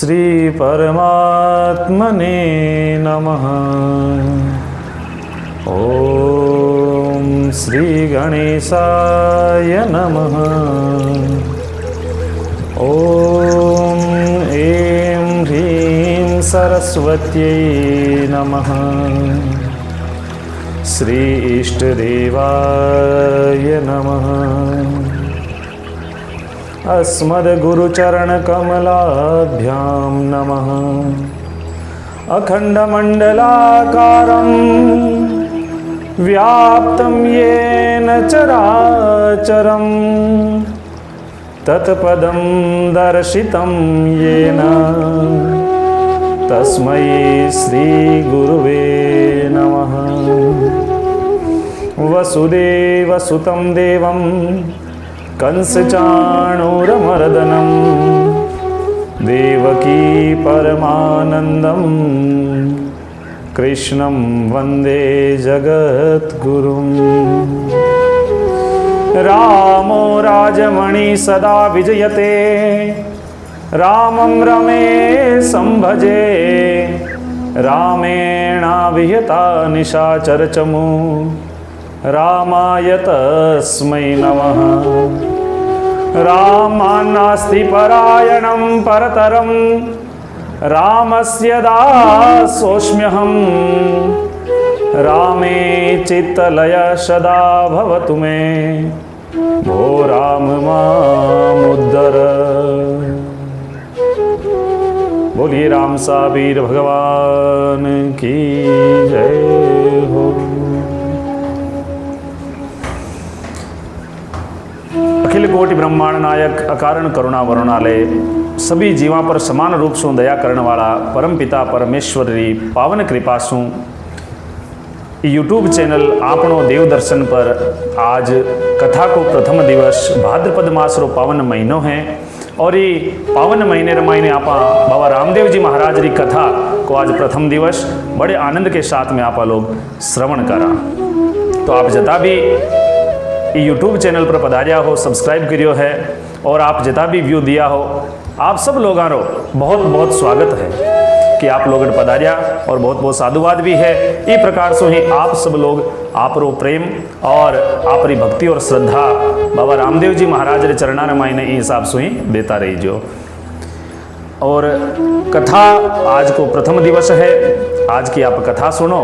श्री परमात्मने नमः। ओम श्री गणेशाय नमः। ओम ऐं ह्रीं सरस्वत्यै नमः। श्री इष्टदेवाय नमः। अस्मद्गुरुचरणकमलाभ्यां नमः। अखण्डमण्डलाकारं व्याप्तं येन चराचरं तत्पदं दर्शितं येन तस्मै श्रीगुरुवे नमः। वसुदेवसुतं देवं कंसचाणूरमर्दनं देवकी परमानन्दं कृष्णं वन्दे जगद्गुरुं। रामो राजमणि सदा विजयते रामं रमेशं भजे। रामेणाभिहता निशाचरचमू रामाय तस्मै नमः। रामान्नास्ति परायणं परतरं रामस्य दासोऽस्म्यहं। रामे चित्तलय सदा भवतु मे भो राम मामुद्धर। बोलिए राम साबीर भगवान की जय हो। अखिल कोटि ब्रह्मांड नायक अकारण करुणा वरुणालय सभी जीवां पर समान रूप से दया करने वाला परम पिता परमेश्वर री पावन कृपा सु यूट्यूब चैनल आपणो देव दर्शन पर आज कथा को प्रथम दिवस भाद्रपद मास रो पावन महीनो है और ये पावन महीने रमाईने आपा बाबा रामदेव जी महाराज री कथा को आज प्रथम दिवस बड़े आनंद के साथ में आपा लोग श्रवण करा। तो आप जता भी यूट्यूब चैनल पर पधारिया हो, सब्सक्राइब करियो है और आप जितना भी व्यू दिया हो, आप सब लोगों रो बहुत बहुत स्वागत है कि आप लोगों ने पधारिया और बहुत बहुत साधुवाद भी है। इस प्रकार से ही आप सब लोग आप रो प्रेम और आप री भक्ति और श्रद्धा बाबा रामदेव जी महाराज रे चरणा रमाई ने हिसाब से ही देता रही जो। और कथा आज को प्रथम दिवस है, आज की आप कथा सुनो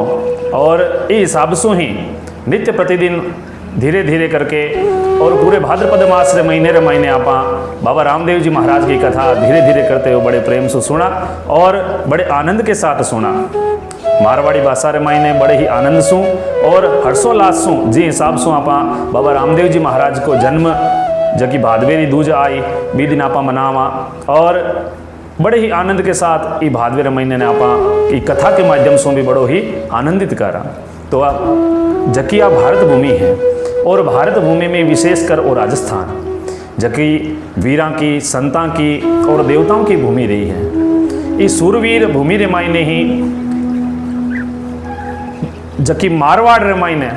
और इस हिसाब से ही नित्य प्रतिदिन धीरे धीरे करके और पूरे भाद्रपद मास रे महीने आपा बाबा रामदेव जी महाराज की कथा धीरे धीरे करते हुए बड़े प्रेम से सुना और बड़े आनंद के साथ सुना। मारवाड़ी भाषा रे महीने बड़े ही आनंद सु और हर्षोल्लास सु जी हिसाब से आपा बाबा रामदेव जी महाराज को जन्म जबकि भादवेरी दूज आई बी दिन आपा मनावा और बड़े ही आनंद के साथ ये भादवेर महीने ने आपा की कथा के माध्यम से भी बड़ो ही आनंदित करा। तो जकिया भारत भूमि है और भारत भूमि में विशेषकर और राजस्थान जबकि वीरा की संता की और देवताओं की भूमि रही है। इस सूरवीर भूमि रे मायने ही जबकि मारवाड़ रे मायने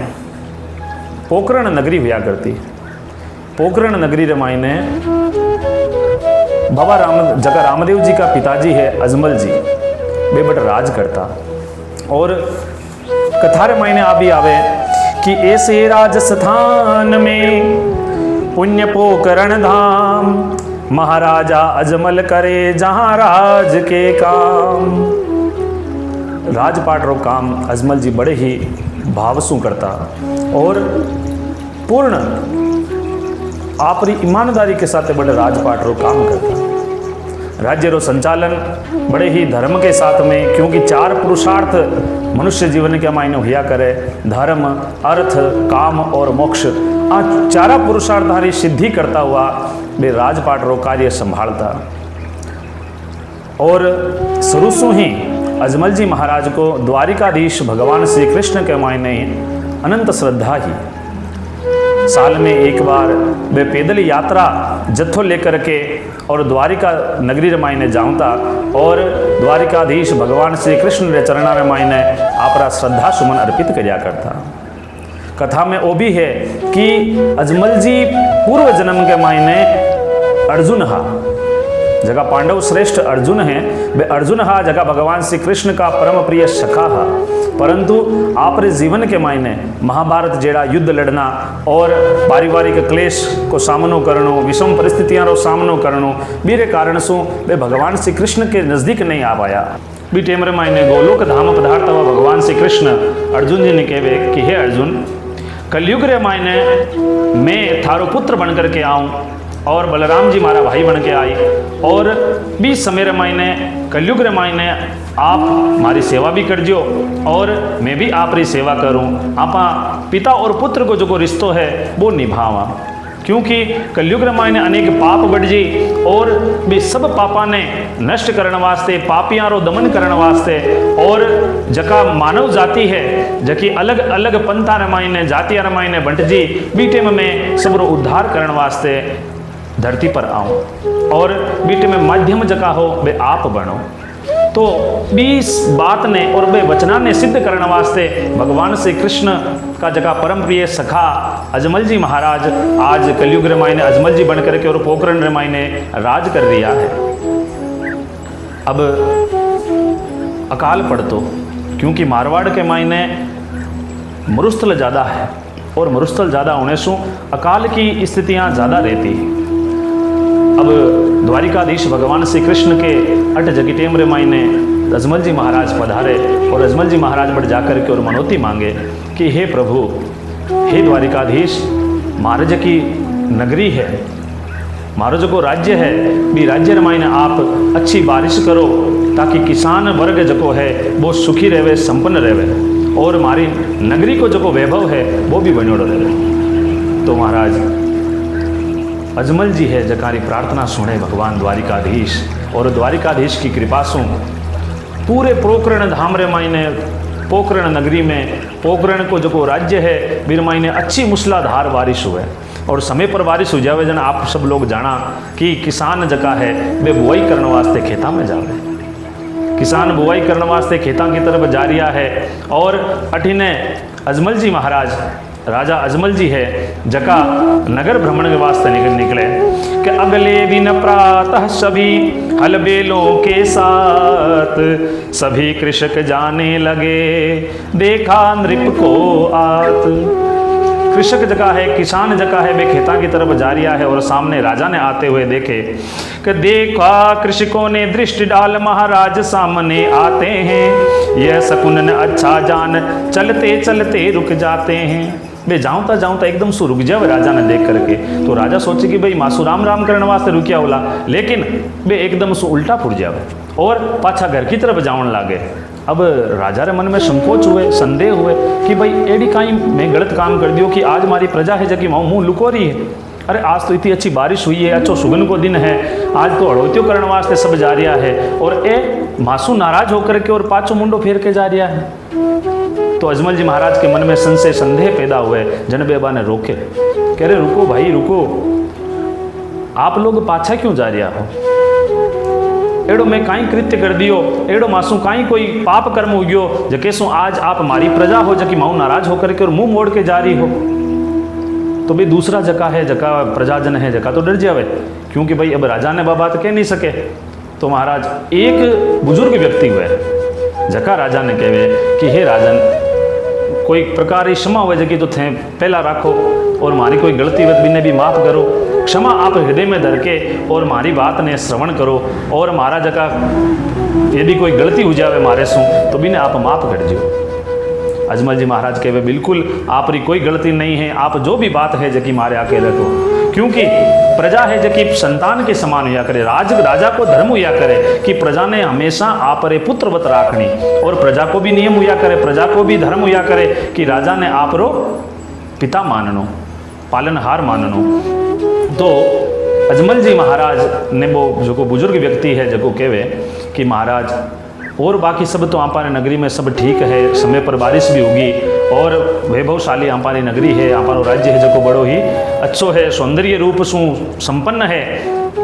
पोखरण नगरी हुआ करती। पोखरण नगरी रे मायने बाबा जका रामदेव जी का पिताजी है अजमल जी वे बट राज करता। और कथा रे मायने आ भी आवे कि ऐसे राजस्थान में पुण्य पोकरण धाम महाराजा अजमल करे जहां राज के काम। राजपाट रो काम अजमल जी बड़े ही भावसु करता और पूर्ण आपरी ईमानदारी के साथ बड़े राजपाट रो काम करता। राज्य रो संचालन बड़े ही धर्म के साथ में, क्योंकि चार पुरुषार्थ मनुष्य जीवन के मायने हुआ करे, धर्म अर्थ काम और मोक्ष। आ चारा पुरुषार्थारी सिद्धि करता हुआ वे राजपाट रो कार्य संभालता। और शुरू से ही अजमल जी महाराज को द्वारिकाधीश भगवान श्री कृष्ण के मायने अनंत श्रद्धा ही। साल में एक बार वे पैदल यात्रा जत्थो लेकर के और द्वारिका नगरी मायने जाऊँता और द्वारिकाधीश भगवान श्री कृष्ण रे चरणा रे मायने आपरा श्रद्धा सुमन अर्पित किया करता। कथा में वो भी है कि अजमल जी पूर्व जन्म के मायने अर्जुन हा जगह पांडव श्रेष्ठ अर्जुन हैं, वे अर्जुन हा जगह भगवान श्री कृष्ण का परम प्रिय सखा हा। परंतु आपरे जीवन के मायने महाभारत जेड़ा युद्ध लड़ना और पारिवारिक क्लेश को सामनो करनो, विषम परिस्थितियां रो सामनो करनो, बीरे कारण सु वे भगवान श्री कृष्ण के नजदीक नहीं आ पाया। बी टेमरे मायने गोलोक धाम पधारत हुआ भगवान श्री कृष्ण अर्जुन जी ने कहे कि हे अर्जुन, कलयुग रे मायने मैं थारो पुत्र बन करके आऊं और बलराम जी मारा भाई बन के आई, और 20 समय रे मायने कलयुग रे मायने आप मारी सेवा भी कर जो और मैं भी आप री सेवा करूं। आपा पिता और पुत्र को जो रिश्तो है वो निभावा, क्योंकि कलयुग रे मायने अनेक पाप बढ़ जी और भी सब पापा ने नष्ट करने वास्ते, पापियां रो दमन करने वास्ते, और जका मानव जाति है जकी अलग अलग पंथा रे मायने जातियां रे मायने बंट जी, बीटे में सबरो उद्धार करने वास्ते धरती पर आऊं और बीटे में माध्यम जका हो वे आप बनो। तो 20 बात ने और वे वचना ने सिद्ध करने वास्ते भगवान श्री कृष्ण का जगह परम प्रिय सखा अजमल जी महाराज आज कलयुग रे मायने अजमल जी बन करके और पोखरण रे मायने राज कर रिया है। अब अकाल पड़तो, क्योंकि मारवाड़ के मायने मरुस्थल ज़्यादा है और मरुस्थल ज़्यादा होने से अकाल की स्थितियाँ ज़्यादा रहती हैं। अब द्वारिकाधीश भगवान श्री कृष्ण के अट जगी टेम रे मायने अजमल जी महाराज पधारे और अजमल जी महाराज बट जाकर के और मनोती मांगे कि हे प्रभु, हे द्वारिकाधीश, महाराज की नगरी है, महाराज को राज्य है, भी राज्य रे मायने आप अच्छी बारिश करो ताकि किसान वर्ग जो है वो सुखी रहे, संपन्न रहे, और हमारी नगरी को जो वैभव है वो भी बनोड़ो रहे। तो महाराज अजमल जी है जकारी प्रार्थना सुने भगवान द्वारिकाधीश, और द्वारिकाधीश की कृपा सु पूरे पोखरण धाम रे मायने पोखरण नगरी में पोखरण को जो राज्य है वीर मायने अच्छी मूसलाधार बारिश हुए, और समय पर बारिश हो जावे। जन आप सब लोग जाना कि किसान जका है वे बुआई करने वास्ते खेता में जावे, किसान बुआई करने वास्ते खेता की तरफ जा रिया है, और अठिने अजमल जी महाराज राजा अजमल जी है जका नगर भ्रमण के वास्ते निकले कि अगले दिन प्रातः सभी हल बेलों के साथ सभी कृषक जाने लगे, देखा नृप को आत। कृषक जका है, किसान जका है, वे खेता की तरफ जा रिया है, और सामने राजा ने आते हुए देखे कि देखा कृषकों ने दृष्टि डाल महाराज सामने आते हैं, यह शकुन न अच्छा जान चलते चलते रुक जाते हैं। वे जाऊँता एकदम सु रुक जावे राजा ने देख करके। तो राजा सोचे कि भाई मासू राम राम करने वास्ते रुकिया होला, लेकिन वे एकदम सु उल्टा फुट जावे और पाछा घर की तरफ जावन लागे। अब राजा रे मन में संकोच हुए, संदेह हुए कि भाई एडी काई मैं गलत काम कर दियो कि आज हमारी प्रजा है जबकि मुँह लुको रही है। अरे आज तो इतनी अच्छी बारिश हुई है, अच्छो सुगन को दिन है, आज तो अड़ोत्यो करने वास्ते सब जा रिया है, और ए मासू नाराज होकर के और पाछो मुंडो फेर के जा रिया है। तो अजमल जी महाराज के मन में संशय संदेह पैदा हुए। जनबेबा ने रोके, कह रहे रुको भाई रुको, आप लोग पाछा क्यों जा रिया हो? एड़ो मैं काई कृत्य कर दियो, एड़ो मासू काई कोई पाप कर्म हो गयो जके सो आज आप हमारी प्रजा हो जकी माऊ नाराज होकर के और मुंह मोड़ के जा रही हो। तो भाई दूसरा जका है, जका प्रजाजन है, जका तो डर जावे, क्योंकि भाई अब राजा ने बात कह नहीं सके। तो महाराज एक बुजुर्ग व्यक्ति हुए जका राजा ने कहे कि हे राजन, कोई प्रकार की क्षमा हुए जकी तो थे पहला राखो, और मारी कोई गलती वत भी ने भी माफ़ करो, क्षमा आप हृदय में धर के और मारी बात ने श्रवण करो, और मारा जका यदि कोई गलती हो जावे मारे सु तो भी ने आप माफ़ कर दियो। अजमल जी महाराज कहे बिल्कुल आप री कोई गलती नहीं है, आप जो भी बात है जकी मारे आके रखो, क्योंकि प्रजा है जकी संतान के समान हुआ करे। राजा को धर्म हुआ करे कि प्रजा ने हमेशा आप रे पुत्रवत राखनी, और प्रजा को भी नियम हुआ करे, प्रजा को भी धर्म हुआ करे कि राजा ने आप रो पिता माननो, पालनहार माननो। तो अजमल जी महाराज ने वो जो को बुजुर्ग व्यक्ति है जो कहे कि महाराज और बाकी सब तो आपाने नगरी में सब ठीक है, समय पर बारिश भी होगी और वैभवशाली आपानी नगरी है, आपानो राज्य है जो बड़ो ही अच्छो है, सौंदर्य रूप सु संपन्न है,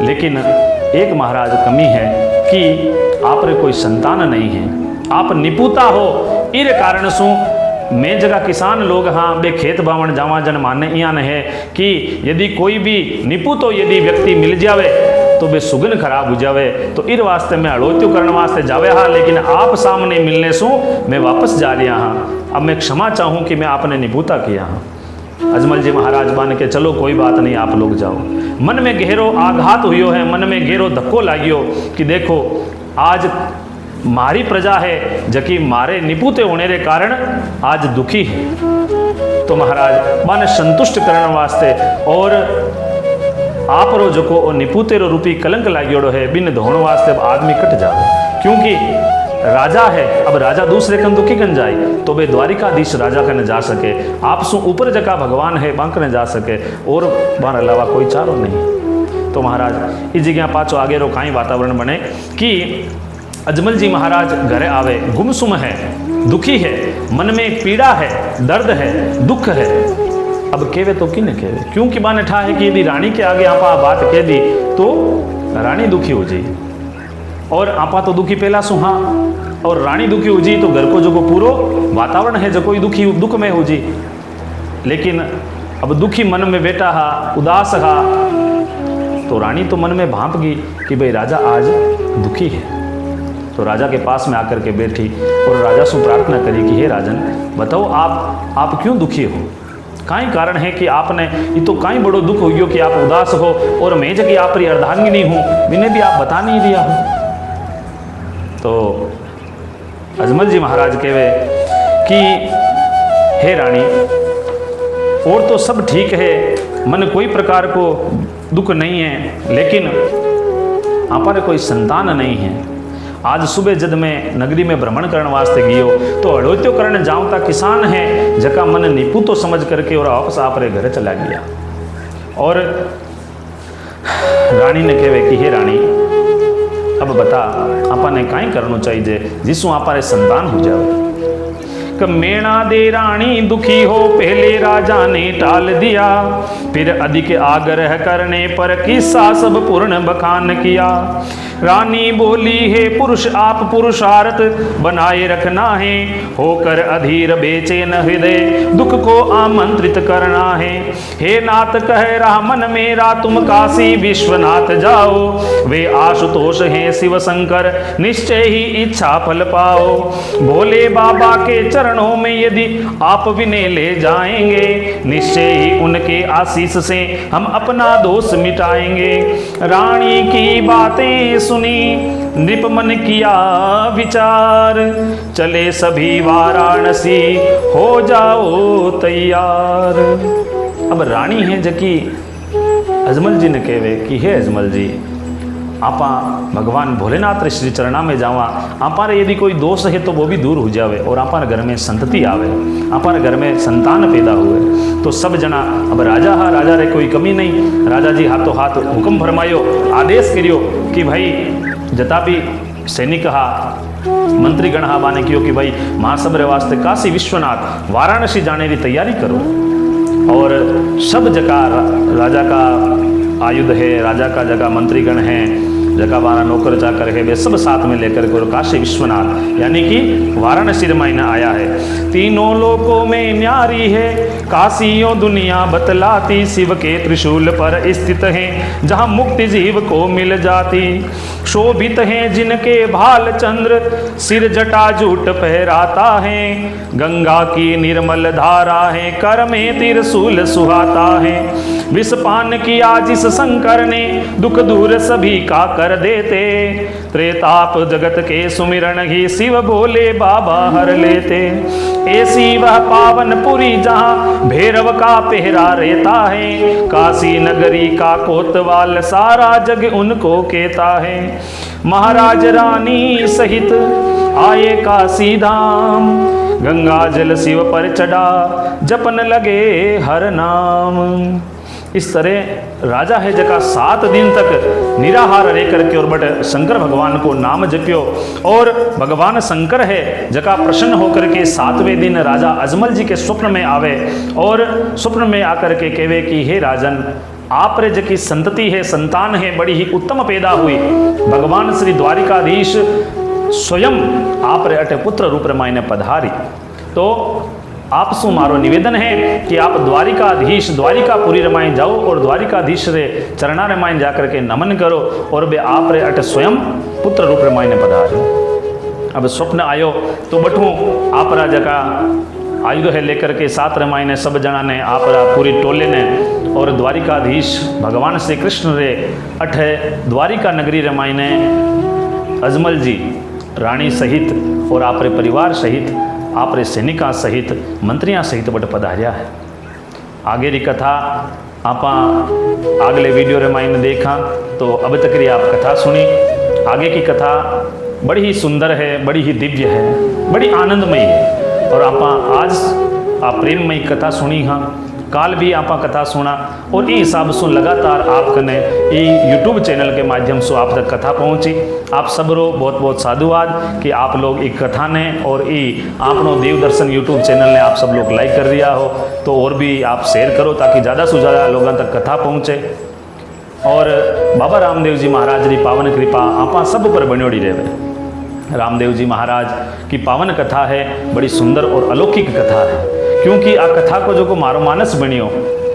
लेकिन एक महाराज कमी है कि आप रे कोई संतान नहीं है, आप निपुता हो। इस कारण सु मैं जगह किसान लोग हाँ बे खेत बावण जावा जन माने यहाँ है कि यदि कोई भी निपुतो यदि व्यक्ति मिल जावे तो वे सुगन खराब हो जावे। तो इस वास्ते मैं अड़ोत्यो करने वास्ते जावे हाँ, लेकिन आप सामने मिलने सु मैं वापस जा रहा हाँ। अब मैं क्षमा चाहूँ कि मैं आपने निभूता किया हाँ। अजमल जी महाराज मान के चलो कोई बात नहीं, आप लोग जाओ। मन में गहरो आघात हुयो है, मन में गहरो धक्को लागियो कि देखो आज मारी प्रजा है जकी मारे निपुते होने रे कारण आज दुखी है। तो महाराज माने संतुष्ट करने वास्ते और आप रो जको निपुते रो रूपी कलंक लागियोड़ो है बिन धोने वास्ते अब आदमी कट जावे, क्योंकि राजा है। अब राजा दूसरे कन दुखी कन जाए तो वे द्वारिकाधीश राजा कन जा सके, आप सु ऊपर जका भगवान है बांक ने जा सके, और बार अलावा कोई चारो नहीं। तो महाराज इस जगह पाछो आगे रो काई वातावरण बने कि अजमल जी महाराज घरे आवे, गुमसुम है, दुखी है, मन में पीड़ा है, दर्द है, दुख है। अब केवे तो किने केवे, क्योंकि बाने ठा है कि यदि रानी के आगे आपा बात कह दी तो रानी दुखी हो जाए, और आपा तो दुखी पहला सुहा, और रानी दुखी हो जी तो घर को जो को पूरो वातावरण है जो कोई दुखी दुख में हो जी। लेकिन अब दुखी मन में बैठा हा, उदास हा, तो रानी तो मन में भांप गई कि भाई राजा आज दुखी है। तो राजा के पास में आकर के बैठी और राजा से प्रार्थना करी कि हे राजन बताओ आप क्यों दुखी हो, काई कारण है कि आपने ये तो काई बड़ो दुख हो गयो कि आप उदास हो, और मैं जगह आप री अर्धांगिनी हूँ, मैंने भी आप बता नहीं दिया हूँ। तो अजमल जी महाराज कहवे कि हे रानी और तो सब ठीक है, मन कोई प्रकार को दुख नहीं है, लेकिन आप कोई संतान नहीं है। आज सुबह जब मैं नगरी में भ्रमण करने वास्ते गियो तो अड़ोत्यो करने जाऊँ ता किसान है जका मन निपुतो समझ करके और वापस आप रे घर चला गया। और रानी ने कहे कि हे रानी अब बता आपने काई करना चाहिए जिसू आप संतान हो जाओ। मेणा दे रानी दुखी हो, पहले राजा ने टाल दिया, फिर अधिक आग्रह करने पर किस्सा सब पूर्ण बखान किया। रानी बोली है पुरुष आप पुरुषार्थ बनाए रखना है, होकर अधीर बेचैन हृदय दुख को आमंत्रित करना है। हे नाथ कह रहा मन मेरा तुम काशी विश्वनाथ जाओ, वे आशुतोष हैं शिव शंकर निश्चय ही इच्छा फल पाओ। भोले बाबा के चरणों में यदि आप विनय ले जाएंगे, निश्चय ही उनके आशीष से हम अपना दोष मिटाएंगे। रानी की बातें सुनी नृपमन किया विचार, चले सभी वाराणसी हो जाओ तैयार। अब रानी है जकी अजमल जी ने कहवे कि हे अजमल जी आपा भगवान भोलेनाथ श्री चरणा में जावा, आपा यदि कोई दोष है तो वो भी दूर हो जावे और आपा घर में संतति आवे, आपा घर में संतान पैदा हुए। तो सब जना अब राजा हा, राजा रे कोई कमी नहीं। राजा जी हाथों हाथ हुक्म फरमायो, आदेश करियो कि भाई जता भी सैनिक हा मंत्रीगण हा बाने कियो कि भाई महासभ रे वास्ते काशी विश्वनाथ वाराणसी जाने की तैयारी करो। और सब जगह राजा का आयुध है, राजा का जगह मंत्रीगण हैं, जगह वारा नौकर चाकर है, वे सब साथ में लेकर के काशी विश्वनाथ यानी कि वाराणसी महीना आया है। तीनों लोकों में न्यारी है काशियों दुनिया बतलाती, शिव के त्रिशूल पर स्थित हैं जहाँ मुक्ति जीव को मिल जाती। शोभित हैं जिनके भाल चंद्र सिर जटा जूट पहराता है, गंगा की निर्मल धारा है कर में त्रिशूल सुहाता है। विषपान किया जिस शंकर ने दुख दूर सभी का कर देते, त्रेताप जगत के सुमिरन ही शिव भोले बाबा हर लेते। ऐसी वह पावन पुरी जहाँ भैरव का पहरा रहता है, काशी नगरी का कोतवाल सारा जग उनको कहता है। महाराज रानी सहित आए काशी धाम, गंगा जल शिव पर चढ़ा जपन लगे हर नाम। इस तरह राजा है जका 7 दिन तक निराहार रह करके और बट शंकर भगवान को नाम जप्यो। और भगवान शंकर है जका प्रसन्न होकर के 7वें दिन राजा अजमल जी के स्वप्न में आवे और स्वप्न में आकर के कहवे कि हे राजन आप रे जकी संतति है संतान है बड़ी ही उत्तम पैदा हुई। भगवान श्री द्वारिकाधीश स्वयं आप रे अटे पुत्र रूप में मायने पधारी। तो आप सु मारो निवेदन है कि आप द्वारिकाधीश द्वारिकापुरी रमाई जाओ और द्वारिकाधीश रे चरणा रमाई जाकर के नमन करो और बे आप रे अट स्वयं पुत्र रूप रमाई ने पधारो। अब स्वप्न आयो तो बठू आप रा जका आयुध है लेकर के सात रमाई ने सब जना ने आप रा पूरी टोले ने और द्वारिकाधीश भगवान श्री कृष्ण रे अठ द्वारिका नगरी रमाई ने अजमल जी रानी सहित और आप रे परिवार सहित आप रे सैनिका सहित मंत्रियां सहित बट पधार्या है। आगे री कथा आपा अगले वीडियो रे माइन देखा तो अब तक री आप कथा सुनी। आगे की कथा बड़ी ही सुंदर है, बड़ी ही दिव्य है, बड़ी आनंदमयी है और आपा आज आप प्रेममयी कथा सुनी। हाँ काल भी आपा कथा सुना और ये हिसाब से लगातार आप कने ये यूट्यूब चैनल के माध्यम से आप तक कथा पहुँची। आप सबरो बहुत बहुत साधुवाद कि आप लोग एक कथा ने और ये आपनो देव दर्शन यूट्यूब चैनल ने आप सब लोग लाइक कर दिया हो तो और भी आप शेयर करो ताकि ज़्यादा से ज़्यादा लोगों तक कथा पहुँचे और बाबा रामदेव जी महाराज की पावन कृपा आपा सब पर बनियोड़ी रहे। रामदेव जी महाराज की पावन कथा है, बड़ी सुंदर और अलौकिक कथा है क्योंकि आ कथा को जो को मारो मानस बनियो,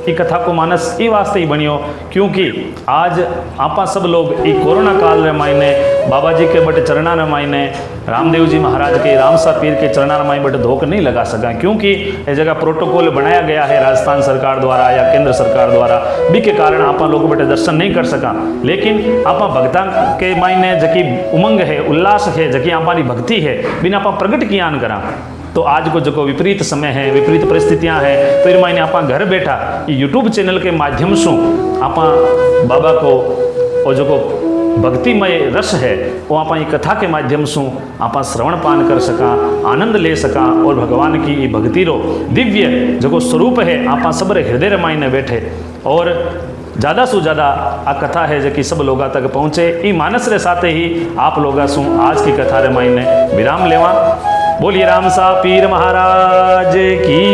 ये कथा को मानस ये वास्ते ही बनियो क्योंकि आज आपा सब लोग ये कोरोना काल रे मायने बाबा जी के बटे चरणा रे मायने रामदेव जी महाराज के रामसा पीर के चरणा रे मायने बटे धोख नहीं लगा सका क्योंकि ये जगह प्रोटोकॉल बनाया गया है राजस्थान सरकार द्वारा या केंद्र सरकार द्वारा भी के कारण आपा लोग बटे दर्शन नहीं कर सका। लेकिन आपा भक्ता के मायने जकी उमंग है, उल्लास है, जकी आपा भक्ति है बिना आपा प्रगट कियान करा तो आज को जो विपरीत समय है, विपरीत परिस्थितियां हैं तो इन मायने आप घर बैठा यूट्यूब चैनल के माध्यम से आप बाबा को और जो भक्तिमय रस है वो आप कथा के माध्यम से आप श्रवण पान कर सका, आनंद ले सका और भगवान की भक्ति रो दिव्य जो स्वरूप है आप सब हृदय रमाई ने बैठे और ज़्यादा से ज़्यादा आ कथा है जो कि सब लोगों तक पहुँचे। ई मानस रे साथ ही आप लोगों से आज की कथा रमाई ने विराम लेवा। बोलिए रामसा पीर महाराज की